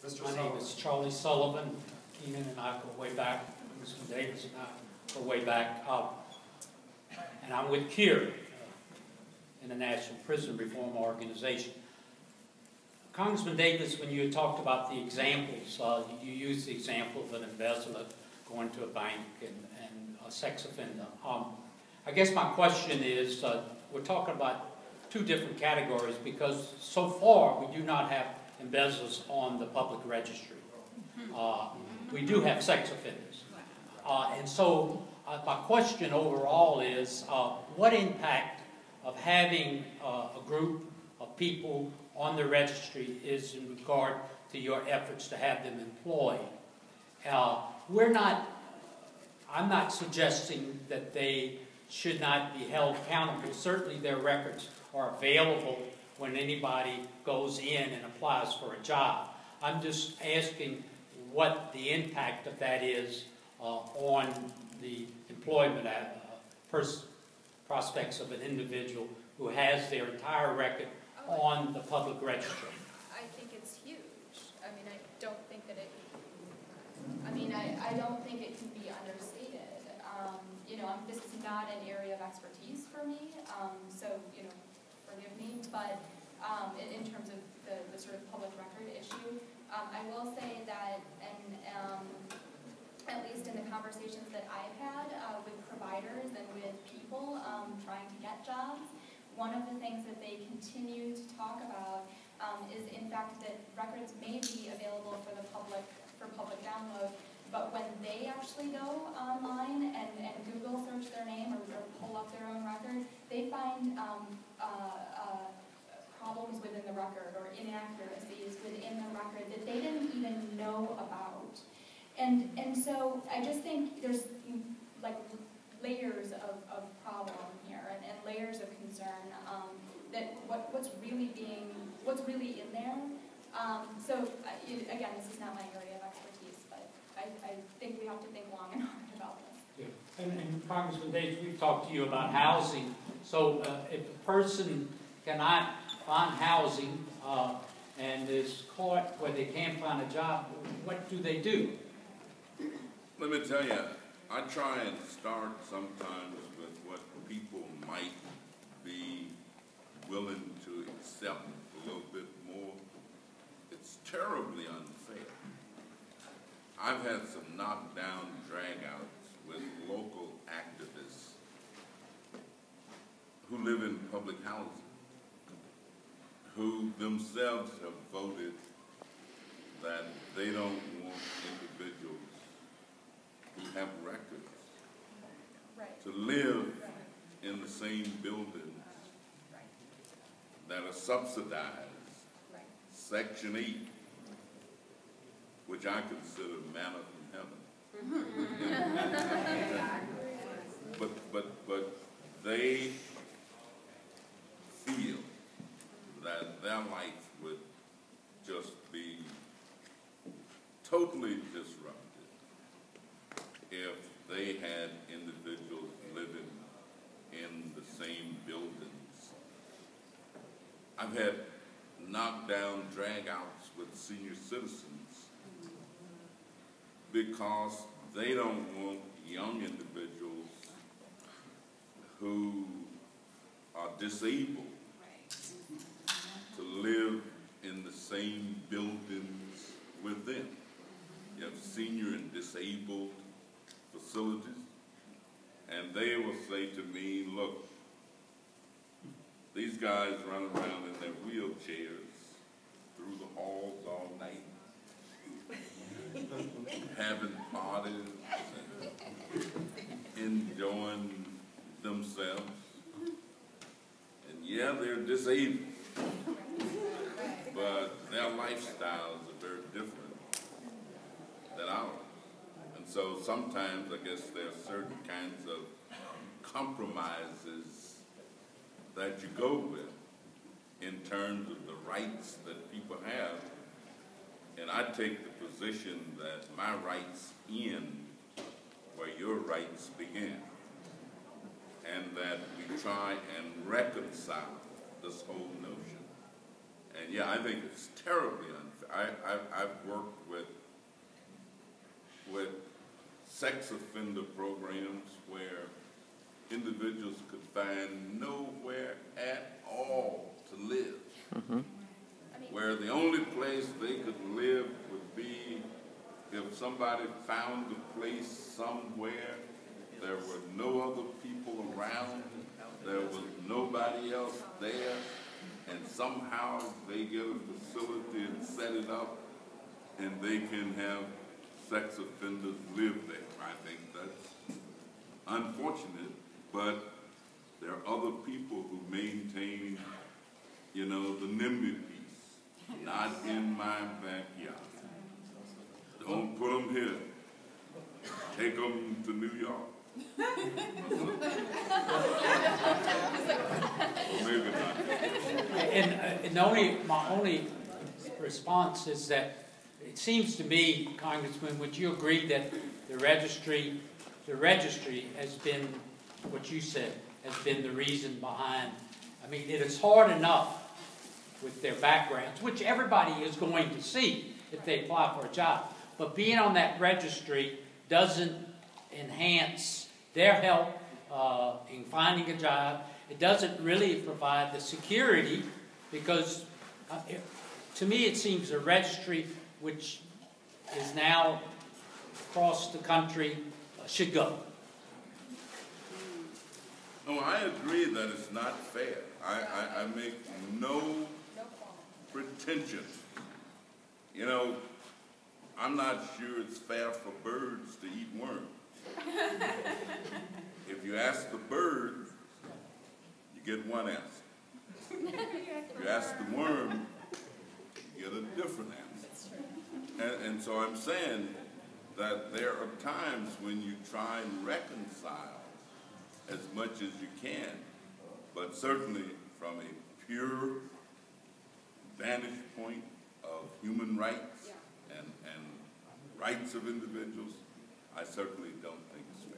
My name is Charlie Sullivan. Keenan and I go way back. Congressman Davis and I go way back. And I'm with CURE, International Prison Reform Organization. Congressman Davis, when you talked about the examples, you used the example of an embezzler going to a bank and a sex offender. I guess my question is, we're talking about two different categories because so far we do not have embezzlers on the public registry. We do have sex offenders. And so my question overall is, what impact of having a group of people on the registry is in regard to your efforts to have them employed? I'm not suggesting that they should not be held accountable. Certainly their records are available when anybody goes in and applies for a job. I'm just asking what the impact of that is on the employment prospects of an individual who has their entire record on the public registry. I think it's huge. I mean, I don't think that I don't think it can be understated. This is not an area of expertise for me, so, forgive me, but in terms of the sort of public record issue, I will say that, at least in the conversations that I've had with providers and with people trying to get jobs, one of the things that they continue to talk about is, in fact, that records may be available for public download, but when they actually go online and Google search their name or pull up their own record, they find problems within the record or inaccuracies within the record that they didn't even know about. And so I just think there's like layers of problem here and layers of concern that what's really in there. So again, this is not my area of expertise, but I think we have to think long and hard about this. Yeah. And Congressman Davis, we've talked to you about housing. So if a person cannot find housing and is caught where they can't find a job, what do they do? Let me tell you, I try and start sometimes with what people might be willing to accept a little bit more. It's terribly unfair. I've had some knockdown drag-outs with local activists who live in public housing, who themselves have voted that they don't want individuals who have records to live in the same buildings that are subsidized, Section 8, which I consider manna from heaven. But they feel that their life would just be totally disrupted if they had individuals living in the same buildings. I've had knockdown drag-outs with senior citizens because they don't want young individuals who are disabled to live in the same buildings with them. You have senior and disabled facilities, and they will say to me, look, these guys run around in their wheelchairs through the halls all night, having parties and enjoying themselves. And yeah, they're disabled, but their lifestyles are very different than ours. And so sometimes I guess there are certain kinds of compromises that you go with in terms of the rights that people have. And I take the position that my rights end where your rights begin, and that we try and reconcile this whole notion. And yeah, I think it's terribly unfair. I've worked with sex offender programs where individuals could find nowhere at all to live. Mm-hmm. Where the only place they could live would be if somebody found a place somewhere, there were no other people around, there was nobody else there, and somehow they get a facility and set it up, and they can have sex offenders live there. I think that's unfortunate, but there are other people who maintain, you know, the NIMBY piece. Not in my backyard. Don't put them here. Take them to New York. Maybe not. And my only response is that it seems to me, Congressman, would you agree that the registry has been, what you said, has been the reason behind, I mean, it is hard enough with their backgrounds, which everybody is going to see if they apply for a job. But being on that registry doesn't enhance their help in finding a job. It doesn't really provide the security because, to me, it seems a registry which is now across the country should go. No, I agree that it's not fair. I make no pretension. You know, I'm not sure it's fair for birds to eat worms. If you ask the bird, you get one answer. If you ask the worm, you get a different answer. And so I'm saying that there are times when you try and reconcile as much as you can, but certainly from a pure vantage point of human rights and rights of individuals, I certainly don't think it's fair.